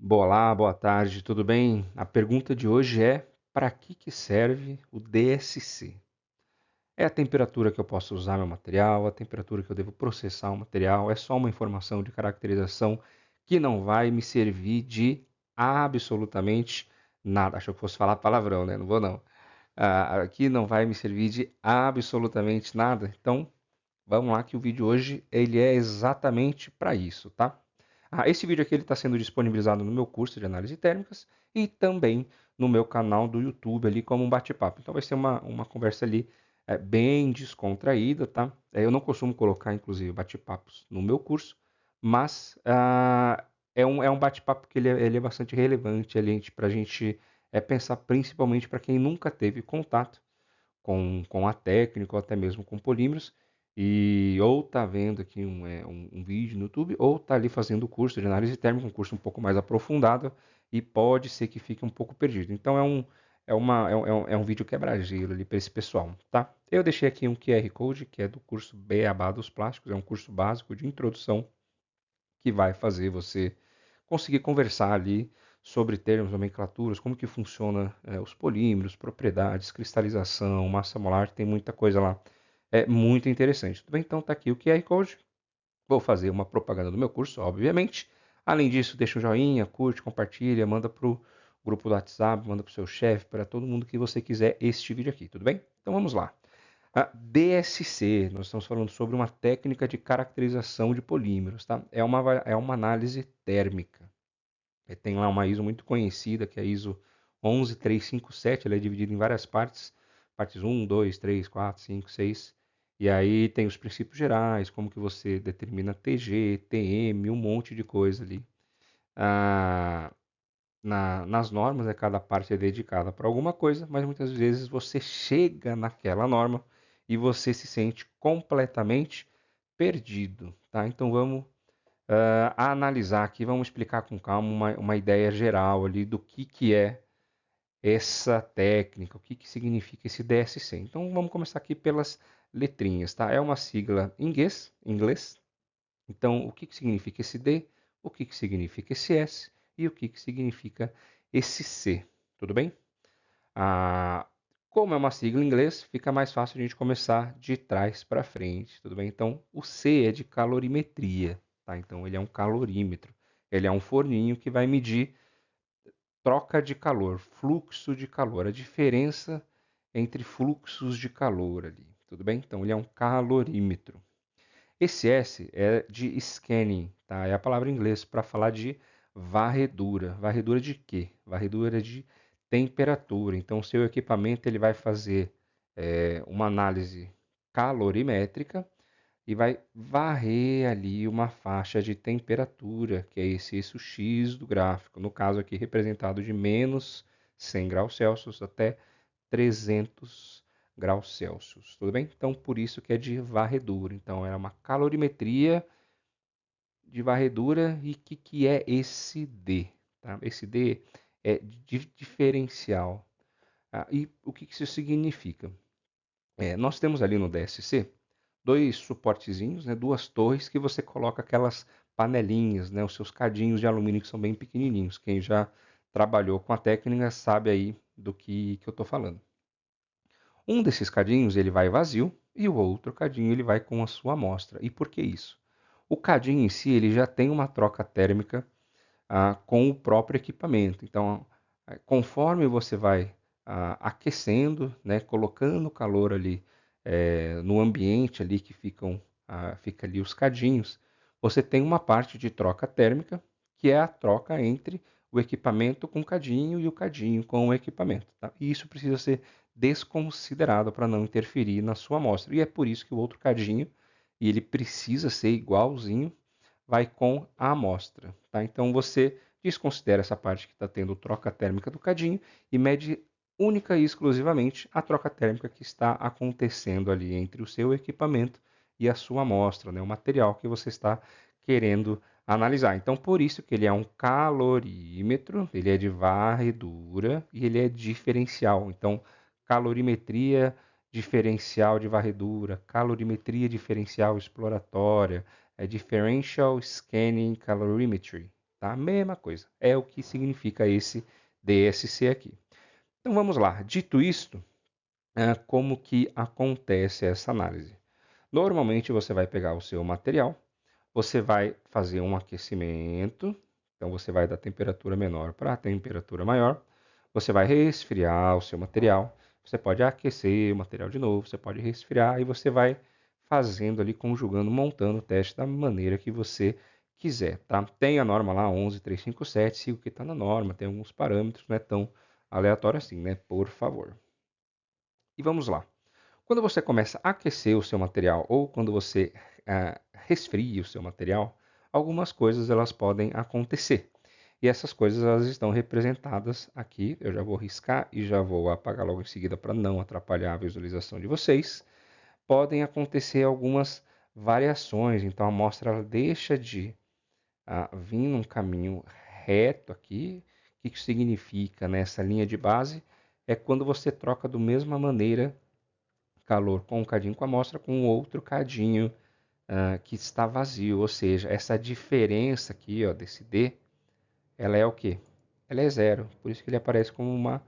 Olá, boa tarde, tudo bem? A pergunta de hoje é: para que serve o DSC? É a temperatura que eu posso usar meu material, a temperatura que eu devo processar o material, é só uma informação de caracterização que não vai me servir de absolutamente nada. Achou que fosse falar palavrão, né? Não vou não. Aqui não vai me servir de absolutamente nada. Então, vamos lá que o vídeo hoje ele é exatamente para isso, tá? Esse vídeo aqui está sendo disponibilizado no meu curso de análise térmicas e também no meu canal do YouTube ali como um bate-papo. Então vai ser uma conversa ali bem descontraída, tá? Eu não costumo colocar, inclusive, bate-papos no meu curso, mas é um bate-papo que ele é bastante relevante para a gente pensar, principalmente para quem nunca teve contato com a técnica ou até mesmo com polímeros, e ou está vendo aqui um vídeo no YouTube, ou está ali fazendo o curso de análise térmica, um curso um pouco mais aprofundado, e pode ser que fique um pouco perdido. Então é um vídeo quebra-gelo ali para esse pessoal, tá? Eu deixei aqui um QR Code, que é do curso Beabá dos Plásticos, é um curso básico de introdução que vai fazer você conseguir conversar ali sobre termos, nomenclaturas, como que funciona os polímeros, propriedades, cristalização, massa molar, tem muita coisa lá. É muito interessante. Tudo bem? Então tá aqui o QR Code. Vou fazer uma propaganda do meu curso, obviamente. Além disso, deixa um joinha, curte, compartilha, manda pro grupo do WhatsApp, manda pro seu chefe, para todo mundo que você quiser este vídeo aqui, tudo bem? Então vamos lá. A DSC, nós estamos falando sobre uma técnica de caracterização de polímeros, tá? É uma análise térmica. Tem lá uma ISO muito conhecida, que é a ISO 11357, ela é dividida em várias partes, partes 1, 2, 3, 4, 5, 6, e aí tem os princípios gerais, como que você determina TG, TM, um monte de coisa ali. Ah, nas normas, cada parte é dedicada para alguma coisa, mas muitas vezes você chega naquela norma e você se sente completamente perdido, tá? Então vamos analisar aqui, vamos explicar com calma uma ideia geral ali do que é essa técnica, o que significa esse DSC. Então vamos começar aqui pelas letrinhas, tá? É uma sigla em inglês. Então o que significa esse D, o que significa esse S e o que significa esse C, tudo bem? Ah, como é uma sigla em inglês, fica mais fácil a gente começar de trás para frente, tudo bem? Então, o C é de calorimetria, tá? Então, ele é um calorímetro. Ele é um forninho que vai medir troca de calor, fluxo de calor, a diferença entre fluxos de calor ali, tudo bem? Então, ele é um calorímetro. Esse S é de scanning, tá? É a palavra em inglês para falar de varredura. Varredura de quê? Varredura de temperatura. Então, o seu equipamento ele vai fazer uma análise calorimétrica e vai varrer ali uma faixa de temperatura, que é esse eixo X do gráfico. No caso aqui, representado de menos 100 graus Celsius até 300 graus Celsius, tudo bem? Então, por isso que é de varredura. Então, é uma calorimetria de varredura. E o que é esse D? Tá? Esse D é diferencial. E o que isso significa? Nós temos ali no DSC dois suportezinhos, né, duas torres que você coloca aquelas panelinhas, né, os seus cadinhos de alumínio que são bem pequenininhos. Quem já trabalhou com a técnica sabe aí do que eu estou falando. Um desses cadinhos ele vai vazio e o outro cadinho ele vai com a sua amostra. E por que isso? O cadinho em si ele já tem uma troca térmica com o próprio equipamento. Então, conforme você vai aquecendo, né, colocando calor ali no ambiente ali que fica ali os cadinhos, você tem uma parte de troca térmica que é a troca entre o equipamento com o cadinho e o cadinho com o equipamento. Tá? E isso precisa ser desconsiderado para não interferir na sua amostra. E é por isso que o outro cadinho, e ele precisa ser igualzinho, vai com a amostra. Tá? Então você desconsidera essa parte que está tendo troca térmica do cadinho e mede única e exclusivamente a troca térmica que está acontecendo ali entre o seu equipamento e a sua amostra, né? O material que você está querendo analisar. Então, por isso que ele é um calorímetro, ele é de varredura e ele é diferencial. Então, calorimetria diferencial de varredura, calorimetria diferencial exploratória, é Differential Scanning Calorimetry. tá? Mesma coisa. É o que significa esse DSC aqui. Então vamos lá. Dito isto, como que acontece essa análise? Normalmente você vai pegar o seu material, você vai fazer um aquecimento, então você vai da temperatura menor para a temperatura maior, você vai resfriar o seu material, você pode aquecer o material de novo, você pode resfriar e você vai fazendo ali, conjugando, montando o teste da maneira que você quiser, tá? Tem a norma lá 11357, siga o que está na norma, tem alguns parâmetros, não é tão aleatório assim, né? Por favor. E vamos lá. Quando você começa a aquecer o seu material ou quando você resfria o seu material, algumas coisas elas podem acontecer. E essas coisas elas estão representadas aqui. Eu já vou riscar e já vou apagar logo em seguida para não atrapalhar a visualização de vocês. Podem acontecer algumas variações, então a amostra ela deixa de vir num caminho reto aqui. O que significa nessa linha de base? É quando você troca da mesma maneira calor com um cadinho com a amostra com outro cadinho que está vazio, ou seja, essa diferença aqui, ó, desse D, ela é o quê? Ela é zero, por isso que ele aparece como uma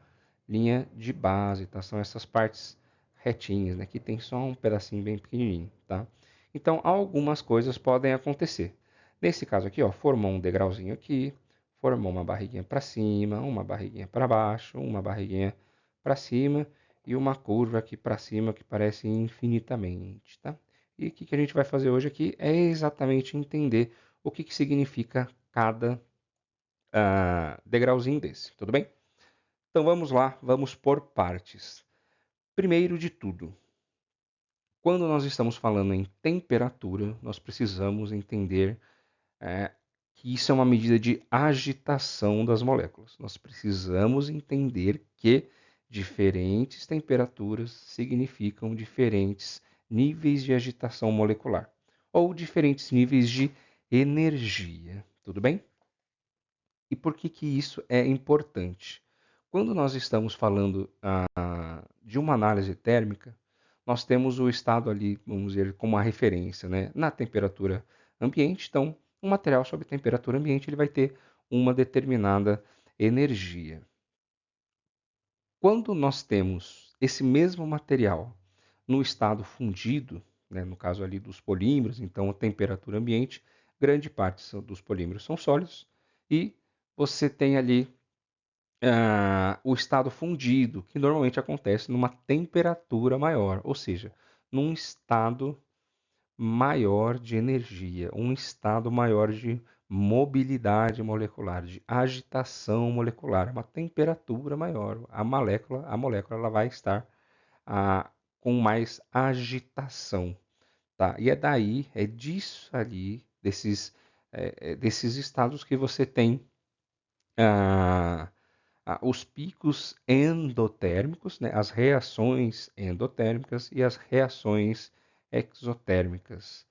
linha de base, tá? São essas partes retinhas, né? Que tem só um pedacinho bem pequenininho, tá? Então, algumas coisas podem acontecer. Nesse caso aqui, ó, formou um degrauzinho aqui, formou uma barriguinha para cima, uma barriguinha para baixo, uma barriguinha para cima e uma curva aqui para cima que parece infinitamente, tá? E o que a gente vai fazer hoje aqui é exatamente entender o que significa cada degrauzinho desse, tudo bem? Então vamos lá, vamos por partes. Primeiro de tudo, quando nós estamos falando em temperatura, nós precisamos entender que isso é uma medida de agitação das moléculas. Nós precisamos entender que diferentes temperaturas significam diferentes níveis de agitação molecular ou diferentes níveis de energia, tudo bem? E por que isso é importante? Quando nós estamos falando de uma análise térmica, nós temos o estado ali, vamos dizer, como uma referência, né? Na temperatura ambiente. Então, um material sob temperatura ambiente ele vai ter uma determinada energia. Quando nós temos esse mesmo material no estado fundido, né, no caso ali dos polímeros, então a temperatura ambiente, grande parte dos polímeros são sólidos e você tem ali o estado fundido, que normalmente acontece numa temperatura maior, ou seja, num estado maior de energia, um estado maior de mobilidade molecular, de agitação molecular, uma temperatura maior. A molécula ela vai estar com mais agitação, tá? E é disso ali, desses estados que você tem ah, os picos endotérmicos, né, as reações endotérmicas e as reações exotérmicas.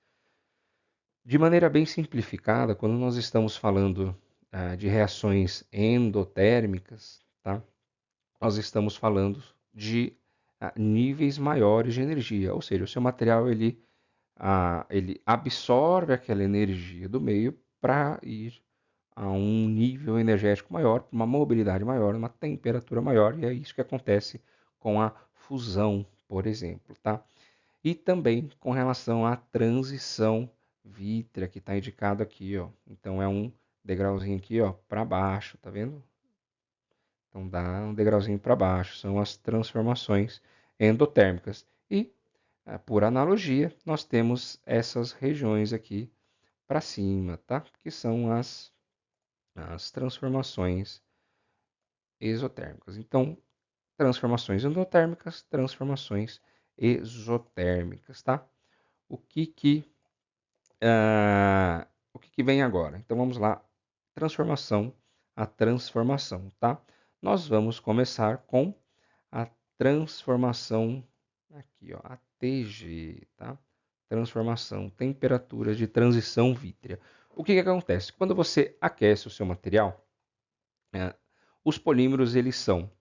De maneira bem simplificada, quando nós estamos falando de reações endotérmicas, tá, nós estamos falando de níveis maiores de energia, ou seja, o seu material ele absorve aquela energia do meio para ir a um nível energético maior, uma mobilidade maior, uma temperatura maior, e é isso que acontece com a fusão, por exemplo, tá? E também com relação à transição vítrea, que está indicado aqui, ó. Então é um degrauzinho aqui, ó, para baixo, tá vendo? Então dá um degrauzinho para baixo, são as transformações endotérmicas. E, por analogia, nós temos essas regiões aqui para cima, tá? Que são as transformações exotérmicas. Então, transformações endotérmicas, transformações exotérmicas, tá? O que que, o que que vem agora? Então, vamos lá. A transformação, tá? Nós vamos começar com a transformação, aqui, ó, a TG, tá? Transformação, temperatura de transição vítrea. O que que acontece? Quando você aquece o seu material, os polímeros eles são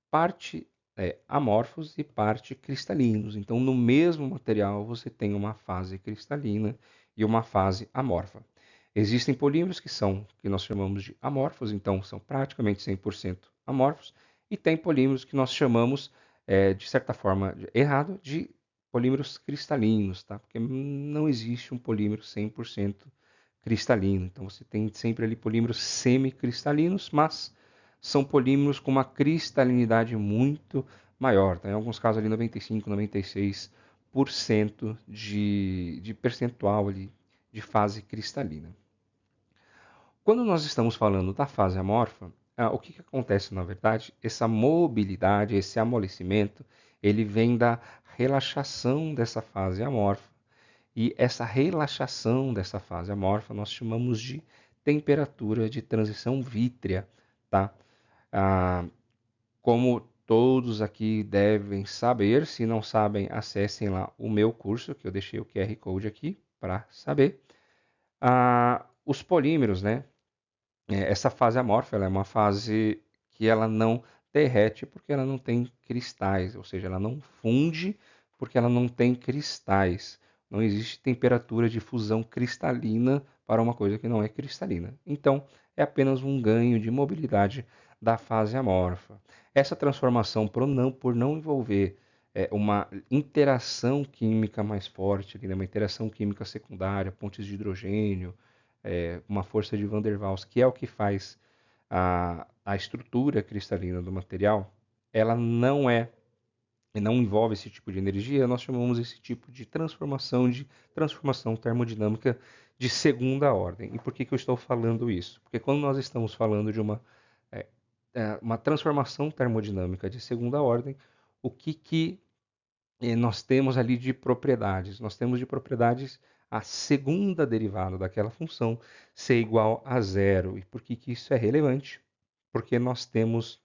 parte amorfos e parte cristalinos. Então, no mesmo material você tem uma fase cristalina e uma fase amorfa. Existem polímeros que nós chamamos de amorfos, então são praticamente 100% amorfos, e tem polímeros que nós chamamos, de certa forma errado, de polímeros cristalinos, tá? Porque não existe um polímero 100% cristalino. Então você tem sempre ali polímeros semicristalinos, mas são polímeros com uma cristalinidade muito maior, tá? Em alguns casos ali 95, 96% de percentual ali de fase cristalina. Quando nós estamos falando da fase amorfa, o que acontece na verdade? Essa mobilidade, esse amolecimento, ele vem da relaxação dessa fase amorfa. E essa relaxação dessa fase amorfa nós chamamos de temperatura de transição vítrea, tá? Ah, como todos aqui devem saber, se não sabem, acessem lá o meu curso, que eu deixei o QR Code aqui para saber. Os polímeros, né? Essa fase amorfa, ela é uma fase que ela não derrete porque ela não tem cristais, ou seja, ela não funde porque ela não tem cristais. Não existe temperatura de fusão cristalina para uma coisa que não é cristalina. Então, é apenas um ganho de mobilidade da fase amorfa. Essa transformação, por não envolver uma interação química mais forte, uma interação química secundária, pontes de hidrogênio, uma força de Van der Waals, que é o que faz a estrutura cristalina do material, ela não envolve esse tipo de energia, nós chamamos esse tipo de transformação termodinâmica de segunda ordem. E por que eu estou falando isso? Porque quando nós estamos falando de uma transformação termodinâmica de segunda ordem, o que nós temos ali de propriedades? Nós temos de propriedades a segunda derivada daquela função ser igual a zero. E por que isso é relevante? Porque nós temos,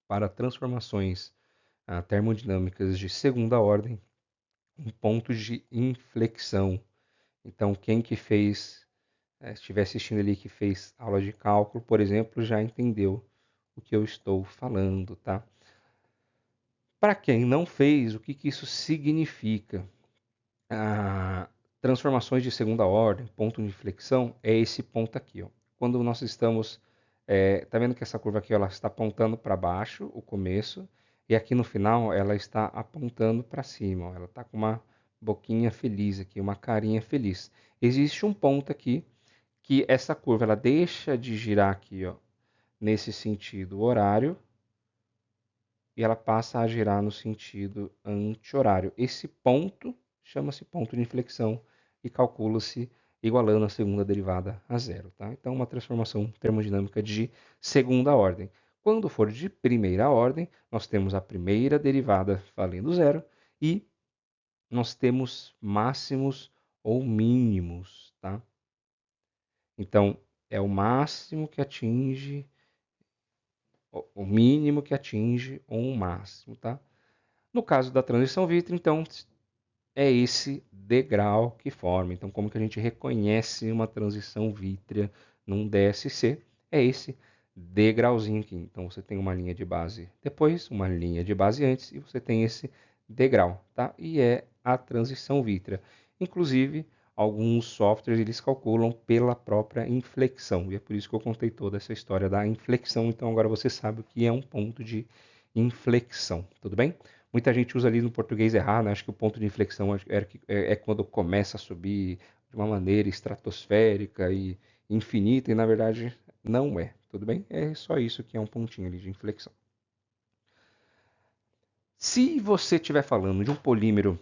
para transformações termodinâmicas de segunda ordem, um ponto de inflexão. Então, quem que fez, estiver assistindo ali que fez aula de cálculo, por exemplo, já entendeu o que eu estou falando, tá? Para quem não fez, o que isso significa? Transformações de segunda ordem, ponto de inflexão, é esse ponto aqui. Ó. Quando nós estamos... tá vendo que essa curva aqui ela está apontando para baixo, o começo, e aqui no final ela está apontando para cima. Ó. Ela está com uma boquinha feliz aqui, uma carinha feliz. Existe um ponto aqui que essa curva ela deixa de girar aqui, ó, nesse sentido horário, e ela passa a girar no sentido anti-horário. Esse ponto chama-se ponto de inflexão e calcula-se igualando a segunda derivada a zero. Tá? Então, uma transformação termodinâmica de segunda ordem. Quando for de primeira ordem, nós temos a primeira derivada valendo zero e nós temos máximos ou mínimos. Tá? Então, é o máximo que atinge, o mínimo que atinge um máximo. Tá? No caso da transição vítrea, então, é esse degrau que forma. Então, como que a gente reconhece uma transição vítrea num DSC? É esse degrauzinho aqui. Então, você tem uma linha de base depois, uma linha de base antes, e você tem esse degrau, tá? E é a transição vítrea. Inclusive, alguns softwares eles calculam pela própria inflexão, e é por isso que eu contei toda essa história da inflexão. Então, agora você sabe o que é um ponto de inflexão, tudo bem? Muita gente usa ali no português errado, né? Acho que o ponto de inflexão é quando começa a subir de uma maneira estratosférica e infinita, e na verdade não é, tudo bem? É só isso que é um pontinho ali de inflexão. Se você estiver falando de um polímero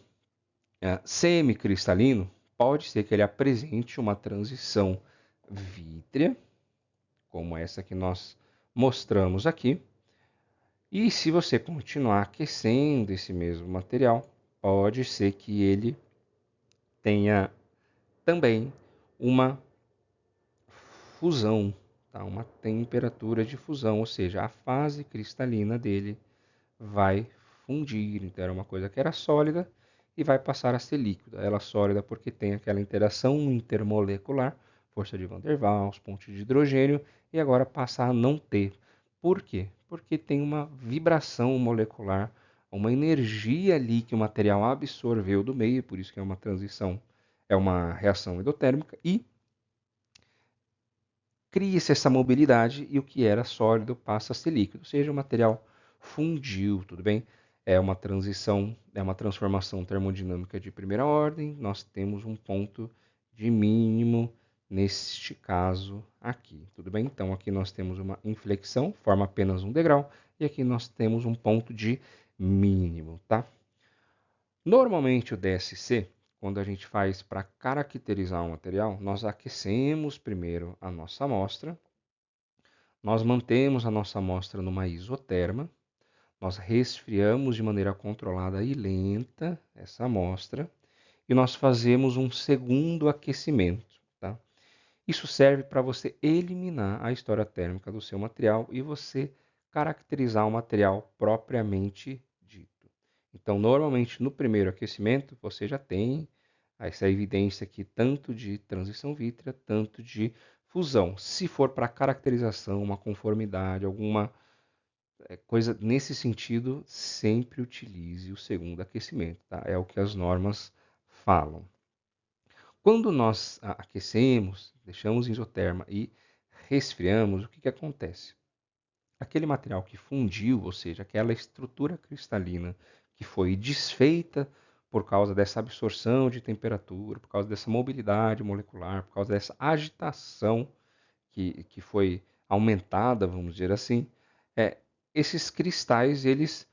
semicristalino, pode ser que ele apresente uma transição vítrea, como essa que nós mostramos aqui. E se você continuar aquecendo esse mesmo material, pode ser que ele tenha também uma fusão, tá? Uma temperatura de fusão, ou seja, a fase cristalina dele vai fundir. Então, era uma coisa que era sólida e vai passar a ser líquida. Ela é sólida porque tem aquela interação intermolecular, força de Van der Waals, ponte de hidrogênio, e agora passa a não ter. Por quê? Porque tem uma vibração molecular, uma energia ali que o material absorveu do meio, por isso que é uma transição, é uma reação endotérmica, e cria-se essa mobilidade e o que era sólido passa a ser líquido, ou seja, o material fundiu, tudo bem? É uma transição, é uma transformação termodinâmica de primeira ordem, nós temos um ponto de mínimo neste caso aqui, tudo bem? Então aqui nós temos uma inflexão, forma apenas um degrau, e aqui nós temos um ponto de mínimo, tá? Normalmente o DSC, quando a gente faz para caracterizar um material, nós aquecemos primeiro a nossa amostra, nós mantemos a nossa amostra numa isoterma, nós resfriamos de maneira controlada e lenta essa amostra e nós fazemos um segundo aquecimento, tá? Isso serve para você eliminar a história térmica do seu material e você caracterizar o material propriamente dito. Então, normalmente no primeiro aquecimento você já tem essa evidência aqui tanto de transição vítrea, tanto de fusão. Se for para caracterização, uma conformidade, alguma coisa nesse sentido, sempre utilize o segundo aquecimento, tá? É o que as normas falam. Quando nós aquecemos, deixamos em isoterma e resfriamos, o que, que acontece? Aquele material que fundiu, ou seja, aquela estrutura cristalina que foi desfeita por causa dessa absorção de temperatura, por causa dessa mobilidade molecular, por causa dessa agitação que foi aumentada, vamos dizer assim, esses cristais, eles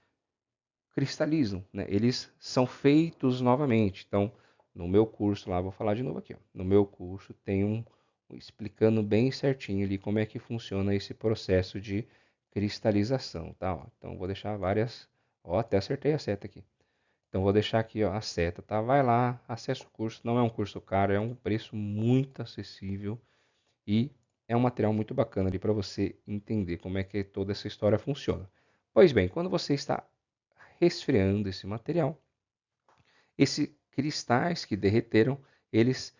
cristalizam, né? Eles são feitos novamente. Então, no meu curso lá, vou falar de novo aqui, ó. No meu curso tem explicando bem certinho ali como é que funciona esse processo de cristalização, tá? Ó, então, vou deixar várias, ó, até acertei a seta aqui. Então, vou deixar aqui, ó, a seta, tá? Vai lá, acessa o curso. Não é um curso caro, é um preço muito acessível e é um material muito bacana ali para você entender como é que toda essa história funciona. Pois bem, quando você está resfriando esse material, esses cristais que derreteram, eles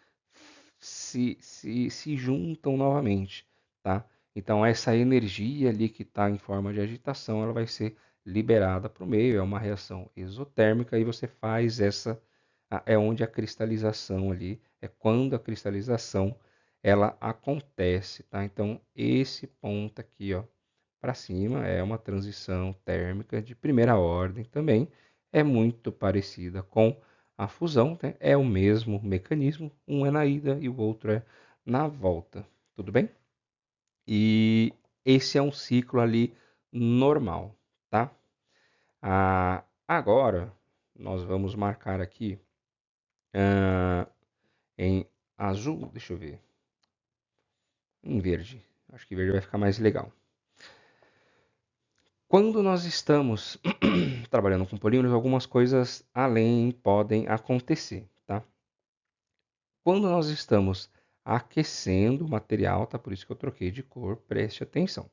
se juntam novamente, tá? Então essa energia ali que está em forma de agitação, ela vai ser liberada para o meio, é uma reação exotérmica e você faz essa, é onde a cristalização ali, é quando a cristalização ela acontece, tá? Então esse ponto aqui, ó, para cima é uma transição térmica de primeira ordem também, é muito parecida com a fusão, né? É o mesmo mecanismo, um é na ida e o outro é na volta, tudo bem? E esse é um ciclo ali normal, tá? Agora nós vamos marcar aqui em azul, deixa eu ver, em verde, acho que verde vai ficar mais legal. Quando nós estamos trabalhando com polímeros, algumas coisas além podem acontecer, tá? Quando nós estamos aquecendo o material, tá? Por isso que eu troquei de cor, preste atenção.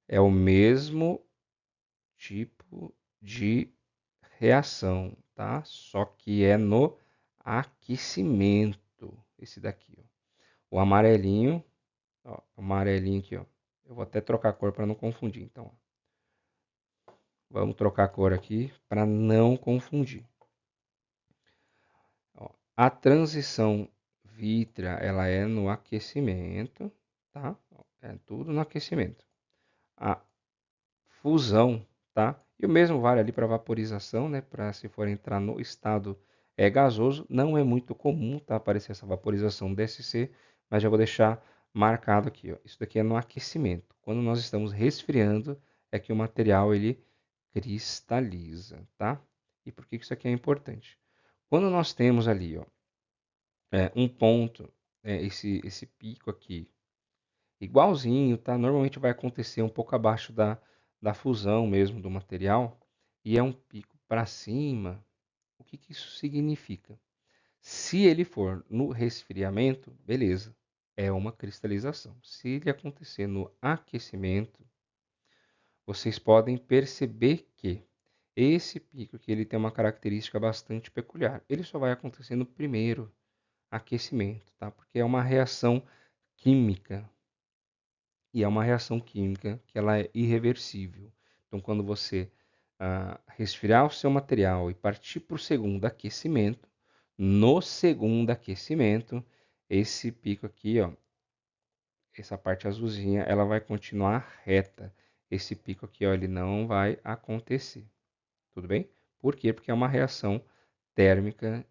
É o mesmo tipo de reação, tá? Só que é no aquecimento, esse daqui, ó. O amarelinho, ó, o amarelinho aqui, ó. Eu vou até trocar a cor para não confundir, então, ó. Vamos trocar a cor aqui para não confundir. Ó, a transição vítrea, ela é no aquecimento, tá? É tudo no aquecimento. A fusão, tá? E o mesmo vale ali para vaporização, né? Para se for entrar no estado gasoso, não é muito comum, tá? Aparecer essa vaporização DSC, mas já vou deixar marcado aqui, ó. Isso daqui é no aquecimento. Quando nós estamos resfriando, é que o material ele cristaliza, tá? E por que isso aqui é importante? Quando nós temos ali, ó, um ponto, esse pico aqui, igualzinho, tá? Normalmente vai acontecer um pouco abaixo da fusão mesmo do material, e é um pico para cima. O que, que isso significa? Se ele for no resfriamento, beleza, é uma cristalização. Se ele acontecer no aquecimento, vocês podem perceber que esse pico aqui, ele tem uma característica bastante peculiar. Ele só vai acontecer no primeiro aquecimento, tá? Porque é uma reação química e é uma reação química que ela é irreversível. Então, quando você resfriar o seu material e partir para o segundo aquecimento, no segundo aquecimento, esse pico aqui, ó, essa parte azulzinha, ela vai continuar reta. Esse pico aqui, ó, ele não vai acontecer. Tudo bem? Por quê? Porque é uma reação térmica,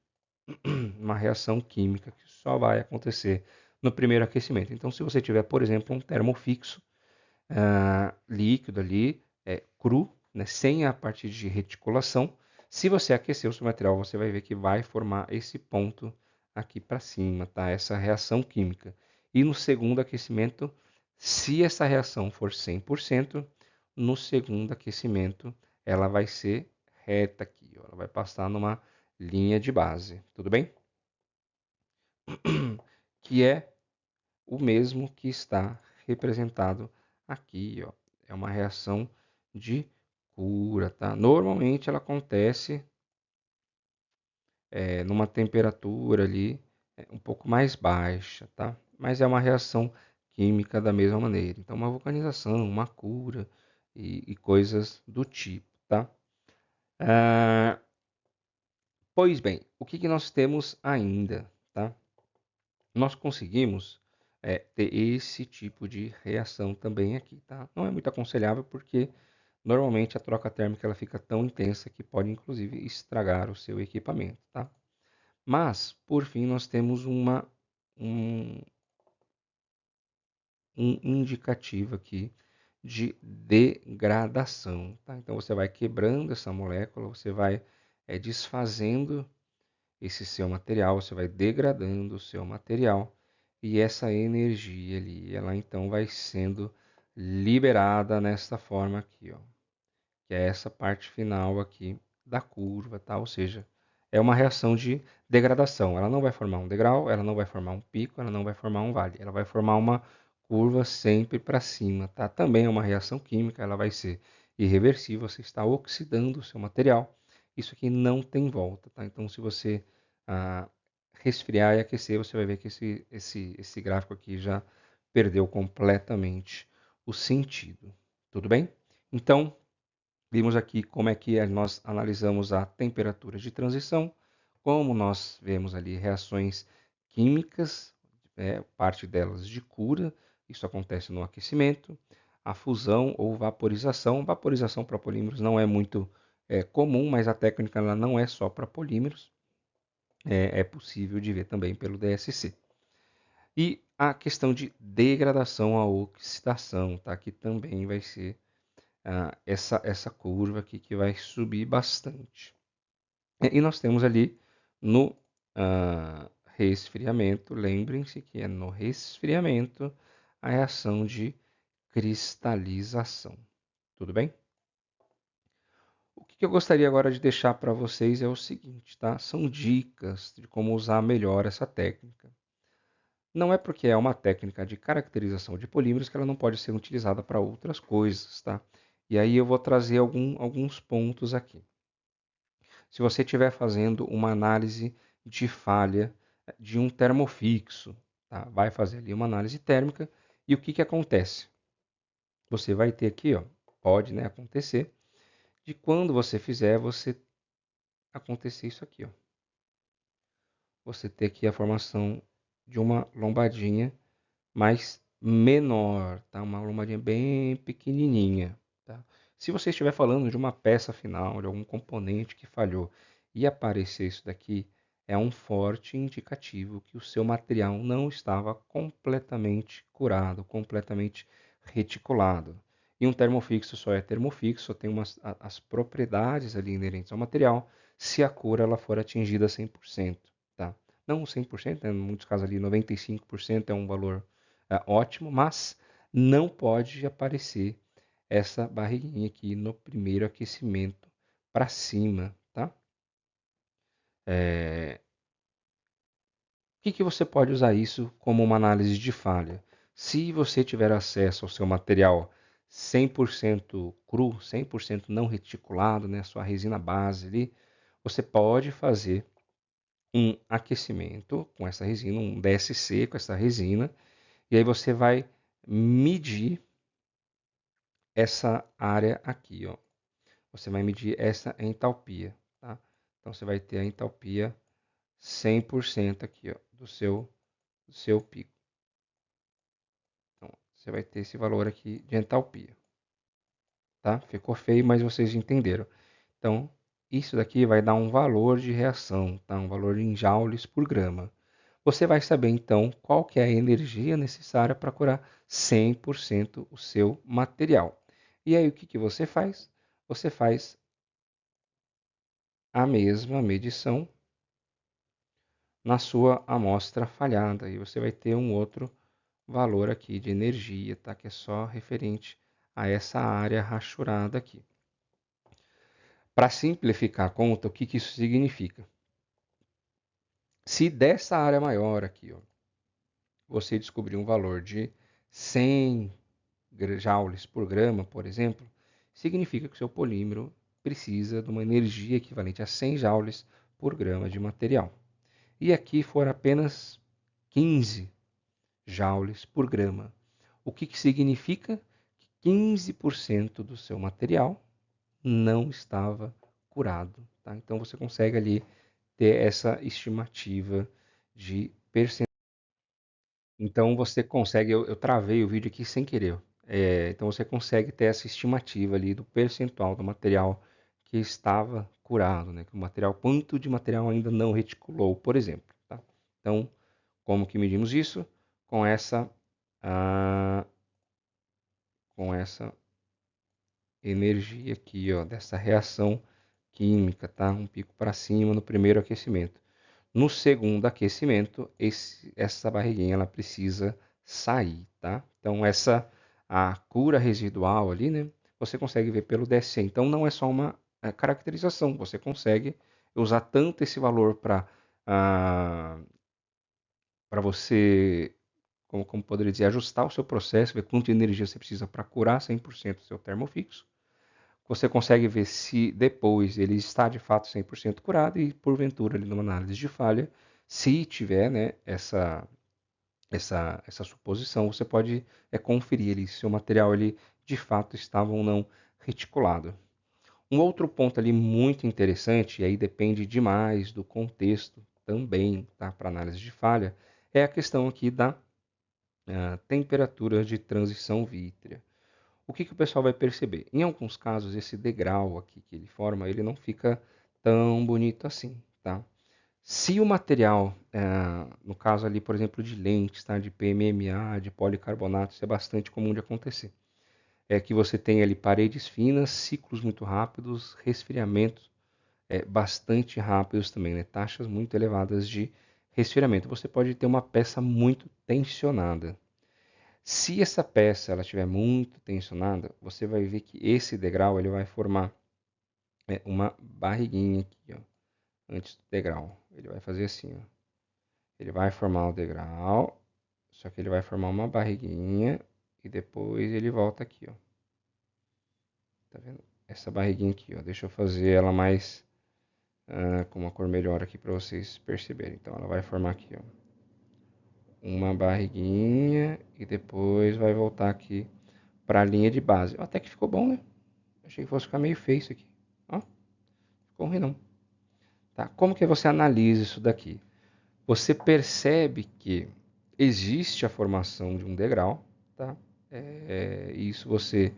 uma reação química que só vai acontecer no primeiro aquecimento. Então, se você tiver, por exemplo, um termofixo líquido ali, cru, né, sem a parte de reticulação, se você aquecer o seu material, você vai ver que vai formar esse ponto aqui para cima, tá? Essa reação química. E no segundo aquecimento, se essa reação for 100%, no segundo aquecimento ela vai ser reta aqui, ó, ela vai passar numa linha de base, tudo bem? Que é o mesmo que está representado aqui, ó. É uma reação de cura, tá? Normalmente ela acontece numa temperatura ali um pouco mais baixa, tá? Mas é uma reação química da mesma maneira. Então, uma vulcanização, uma cura e coisas do tipo, tá? Pois bem, o que nós temos ainda, tá? Nós conseguimos ter esse tipo de reação também aqui, tá? Não é muito aconselhável porque normalmente a troca térmica ela fica tão intensa que pode inclusive estragar o seu equipamento, tá? Mas, por fim, nós temos um, um indicativo aqui de degradação, tá? Então você vai quebrando essa molécula, você vai desfazendo esse seu material, você vai degradando o seu material e essa energia ali, ela então vai sendo liberada nesta forma aqui, ó, que é essa parte final aqui da curva, tá? Ou seja, é uma reação de degradação. Ela não vai formar um degrau, ela não vai formar um pico, ela não vai formar um vale. Ela vai formar uma curva sempre para cima, tá? Também é uma reação química, ela vai ser irreversível, você está oxidando o seu material. Isso aqui não tem volta, tá? Então, se você ah, resfriar e aquecer, você vai ver que esse gráfico aqui já perdeu completamente o sentido. Tudo bem? Então, vimos aqui como é que nós analisamos a temperatura de transição, como nós vemos ali reações químicas, parte delas de cura, isso acontece no aquecimento, a fusão ou vaporização. Vaporização para polímeros não é muito comum, mas a técnica ela não é só para polímeros, é possível de ver também pelo DSC. E a questão de degradação à oxidação, tá? Que também vai ser essa curva aqui que vai subir bastante. E nós temos ali no resfriamento, lembrem-se que é no resfriamento a reação de cristalização. Tudo bem? O que eu gostaria agora de deixar para vocês é o seguinte, tá? São dicas de como usar melhor essa técnica. Não é porque é uma técnica de caracterização de polímeros que ela não pode ser utilizada para outras coisas, tá? E aí eu vou trazer alguns pontos aqui. Se você estiver fazendo uma análise de falha de um termofixo, tá? Vai fazer ali uma análise térmica e o que acontece? Você vai ter aqui, ó, pode, né, acontecer, de quando você fizer, você acontecer isso aqui, ó. Você ter aqui a formação de uma lombadinha mais menor, tá? Uma lombadinha bem pequenininha, tá? Se você estiver falando de uma peça final, de algum componente que falhou e aparecer isso daqui, é um forte indicativo que o seu material não estava completamente curado, completamente reticulado. E um termofixo só é termofixo, só tem as propriedades ali inerentes ao material, se a cura ela for atingida 100%, tá? Não 100%, né? Em muitos casos ali 95% é um valor ótimo, mas não pode aparecer essa barriguinha aqui no primeiro aquecimento para cima, tá? O que você pode usar isso como uma análise de falha? Se você tiver acesso ao seu material 100% cru, 100% não reticulado, né, sua resina base ali, você pode fazer um aquecimento com essa resina, um DSC com essa resina, e aí você vai medir essa área aqui, ó. Você vai medir essa entalpia, tá? Então você vai ter a entalpia 100% aqui, ó, do seu pico. você vai ter esse valor aqui de entalpia. Tá? Ficou feio, mas vocês entenderam. Então, isso daqui vai dar um valor de reação, tá? Um valor em joules por grama. Você vai saber, então, qual que é a energia necessária para curar 100% o seu material. E aí, o que, que você faz? Você faz a mesma medição na sua amostra falhada. E você vai ter um outro valor aqui de energia, tá? Que é só referente a essa área rachurada aqui. Para simplificar a conta, o que, que isso significa? Se dessa área maior aqui, ó, você descobrir um valor de 100 joules por grama, por exemplo, significa que o seu polímero precisa de uma energia equivalente a 100 joules por grama de material. E aqui for apenas 15 joules por grama. O que, que significa? Que 15% do seu material não estava curado. Tá? Então você consegue ali ter essa estimativa de percentual. Então você consegue, eu travei o vídeo aqui sem querer. Então você consegue ter essa estimativa ali do percentual do material que estava curado, né? O material, quanto de material ainda não reticulou, por exemplo. Tá? Então, como que medimos isso? Com essa, ah, com essa energia aqui, ó, dessa reação química, tá? Um pico para cima no primeiro aquecimento. No segundo aquecimento, essa barriguinha ela precisa sair, tá? Então a cura residual ali, né? Você consegue ver pelo DSC. Então não é só uma caracterização, você consegue usar tanto esse valor para você, como poderia dizer, ajustar o seu processo, ver quanto de energia você precisa para curar 100% do seu termofixo. Você consegue ver se depois ele está de fato 100% curado e, porventura, ali numa análise de falha, se tiver, né, essa suposição, você pode conferir ali se o material ele, de fato estava ou não reticulado. Um outro ponto ali muito interessante, e aí depende demais do contexto também, tá, para análise de falha, é a questão aqui da temperatura de transição vítrea. O que, que o pessoal vai perceber? Em alguns casos, esse degrau aqui que ele forma, ele não fica tão bonito assim, tá? Se o material, no caso ali, por exemplo, de lentes, tá? De PMMA, de policarbonato, isso é bastante comum de acontecer. É que você tem ali paredes finas, ciclos muito rápidos, resfriamentos bastante rápidos também, né? Taxas muito elevadas de resfriamento. Você pode ter uma peça muito tensionada. Se essa peça ela estiver muito tensionada, você vai ver que esse degrau ele vai formar uma barriguinha aqui, ó, antes do degrau. Ele vai fazer assim, ó. Ele vai formar o degrau, só que ele vai formar uma barriguinha e depois ele volta aqui, ó. Tá vendo? Essa barriguinha aqui, ó. Deixa eu fazer ela mais com uma cor melhor aqui para vocês perceberem. Então ela vai formar aqui, ó, uma barriguinha e depois vai voltar aqui para a linha de base. Até que ficou bom, né? Achei que fosse ficar meio feio isso aqui. Ó, ficou ruim não. Tá? Como que você analisa isso daqui? Você percebe que existe a formação de um degrau, tá? Isso você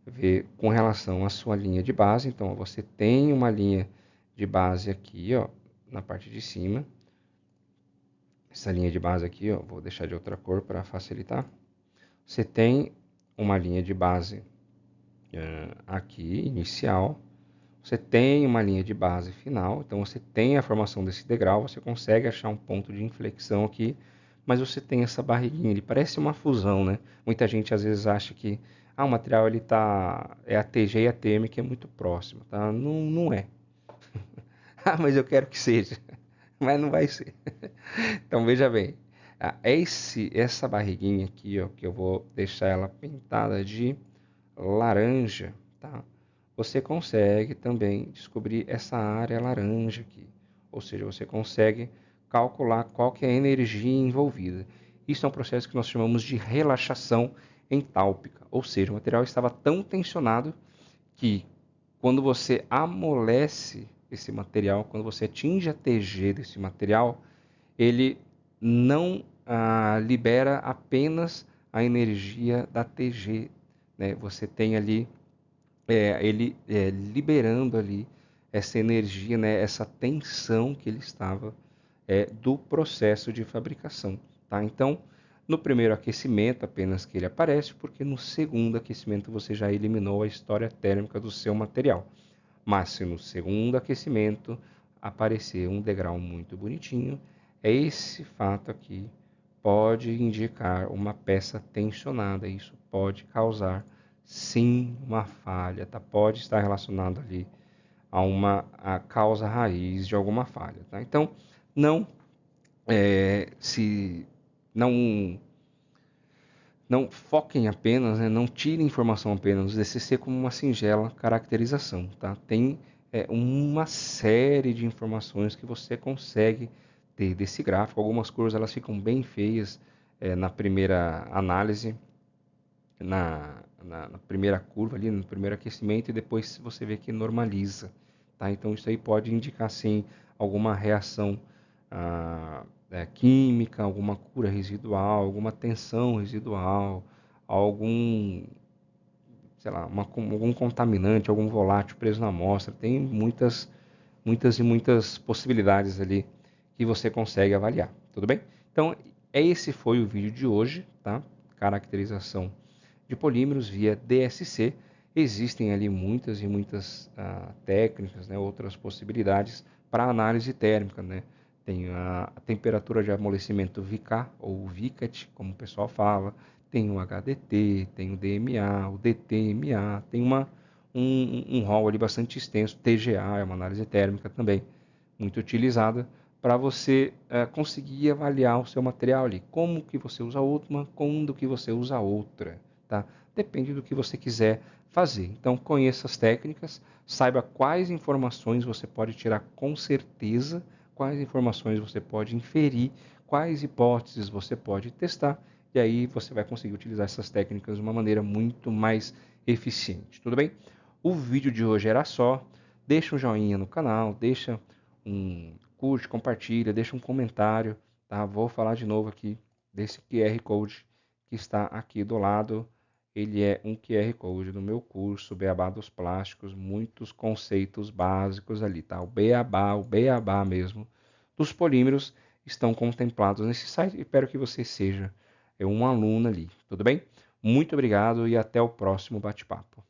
vê com relação à sua linha de base. Então, você tem uma linha de base aqui, ó, na parte de cima. Essa linha de base aqui, ó, vou deixar de outra cor para facilitar. Você tem uma linha de base aqui, inicial. Você tem uma linha de base final, então você tem a formação desse degrau, você consegue achar um ponto de inflexão aqui, mas você tem essa barriguinha, ele parece uma fusão, né? Muita gente às vezes acha que o material ele é a TG e a TM que é muito próximo, tá? Não, não é. Mas eu quero que seja, mas não vai ser. Então veja bem, essa barriguinha aqui, ó, que eu vou deixar ela pintada de laranja, tá? Você consegue também descobrir essa área laranja aqui. Ou seja, você consegue calcular qual que é a energia envolvida. Isso é um processo que nós chamamos de relaxação entálpica. Ou seja, o material estava tão tensionado que quando você amolece esse material, quando você atinge a TG desse material, ele não libera apenas a energia da TG, né? Você tem ali ele liberando ali essa energia, né? Essa tensão que ele estava do processo de fabricação, tá? Então, no primeiro aquecimento apenas que ele aparece, porque no segundo aquecimento você já eliminou a história térmica do seu material. Mas se no segundo aquecimento aparecer um degrau muito bonitinho, esse fato aqui pode indicar uma peça tensionada. Isso pode causar, sim, uma falha, tá? Pode estar relacionado ali a causa raiz de alguma falha, tá? Então, não se não não foquem apenas, né, não tirem informação apenas do DCC como uma singela caracterização, tá? Tem uma série de informações que você consegue ter desse gráfico. Algumas curvas elas ficam bem feias na primeira análise, na primeira curva ali, no primeiro aquecimento, e depois você vê que normaliza, tá? Então isso aí pode indicar sim alguma reação química, alguma cura residual, alguma tensão residual, algum, sei lá, algum contaminante, algum volátil preso na amostra. Tem muitas possibilidades ali que você consegue avaliar, tudo bem? Então, esse foi o vídeo de hoje, tá? Caracterização de polímeros via DSC. Existem ali muitas técnicas, né, outras possibilidades para análise térmica, né? Tem a temperatura de amolecimento VK ou VICAT, como o pessoal fala, tem o HDT, tem o DMA, o DTMA, tem um rol ali bastante extenso. TGA é uma análise térmica também muito utilizada para você conseguir avaliar o seu material ali. Como que você usa uma, quando que você usa outra, tá? Depende do que você quiser fazer. Então, conheça as técnicas, saiba quais informações você pode tirar com certeza, quais informações você pode inferir, quais hipóteses você pode testar, e aí você vai conseguir utilizar essas técnicas de uma maneira muito mais eficiente, tudo bem? O vídeo de hoje era só. Deixa um joinha no canal, deixa curte, compartilha, deixa um comentário, tá? Vou falar de novo aqui desse QR Code que está aqui do lado. Ele é um QR Code do meu curso Beabá dos Plásticos, muitos conceitos básicos ali, tá? O beabá mesmo dos polímeros estão contemplados nesse site. Espero que você seja um aluno ali, tudo bem? Muito obrigado e até o próximo bate-papo.